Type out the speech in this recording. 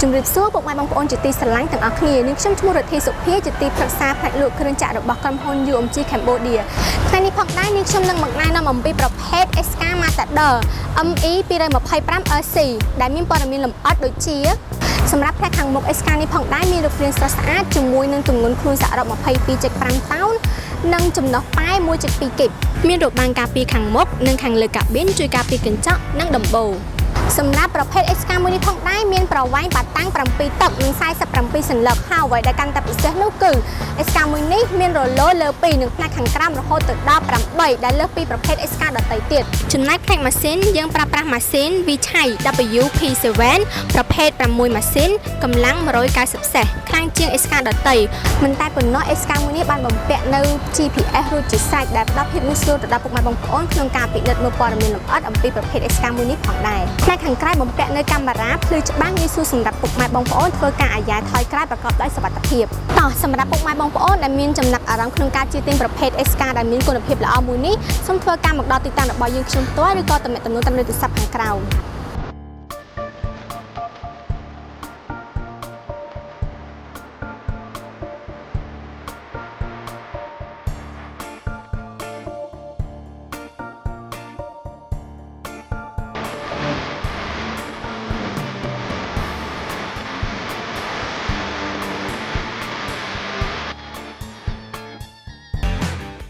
ជំរាបសួរពុកម៉ែបងប្អូនជាទីស្រឡាញ់ទាំងអស់គ្នានាងខ្ញុំឈ្មោះរទ្ធីសុភាជាទីប្រឹក្សាផ្នែកលក់គ្រឿងចក្ររបស់ក្រុមហ៊ុន UMG Cambodia ថ្ងៃនេះផងដែរនាងខ្ញុំនឹងមកណែនាំអំពីប្រភេទ SK Matador ME 225RC ដែលមានព័ត៌មានលម្អិតដូចជាសម្រាប់ផ្នែកខាងមុខ SK នេះផងដែរមានរូបរាងស្រស់ស្អាតជាមួយនឹងទម្ងន់ខ្លួនសរុប 22.5 តោននិងចំណុះប៉ែ 1.2 គីបមានរបាំងការពារខាងមុខនិងខាងលើកាប៊ីនជួយការពារកញ្ចក់និងដំបូលសម្រាប់ប្រភេទ SK មួយនេះផងដែរមានប្រវែងបាតាំង 7 តឹកនិង 47 សន្លឹកហើយអ្វីដែលកាន់តែពិសេសនោះគឺ SK មួយនេះមានរលលើ2និងផ្នែកខាងក្រោមរហូតទៅដល់ 8 ដែលលើសពីប្រភេទ SK ដទៃទៀតចំណែកផ្នែកម៉ាស៊ីនយើងប្រើប្រាស់ម៉ាស៊ីន Vichai WP7 ប្រភេទ 6 ម៉ាស៊ីនកម្លាំង 190 សេសខ្លាំងជាង SK ដទៃមិនតែប៉ុណ្ណោះ SK មួយនេះបានបំពាក់នៅ GPS រួចជាស្រេចដែលផ្ដល់ភាពងាយស្រួលទៅដល់ពុកម៉ែបងប្អូនក្នុងការពិនិត្យមើលព័ត៌មានលម្អិតអំពីប្រភេទ SK មួយនេះផងដែរខាងក្រៅបំពាក់នៅកាមេរ៉ាភ្លឺច្បាស់ងាយស្រួលសម្រាប់ពុកម៉ែបងប្អូនធ្វើការអាយ៉ែថយក្រោយប្រកបដោយសុវត្ថិភាពតោះសម្រាប់ពុកម៉ែបងប្អូនដែលមានចំណាប់អារម្មណ៍ក្នុងការជិះទិញប្រភេទ SK ដែលមានគុណភាពល្អមួយនេះសូមធ្វើការមកដល់ទីតាំងរបស់យើងខ្ញុំផ្ទាល់ឬក៏ទំនាក់ទំនងតាមលេខទូរស័ព្ទខាងក្រោម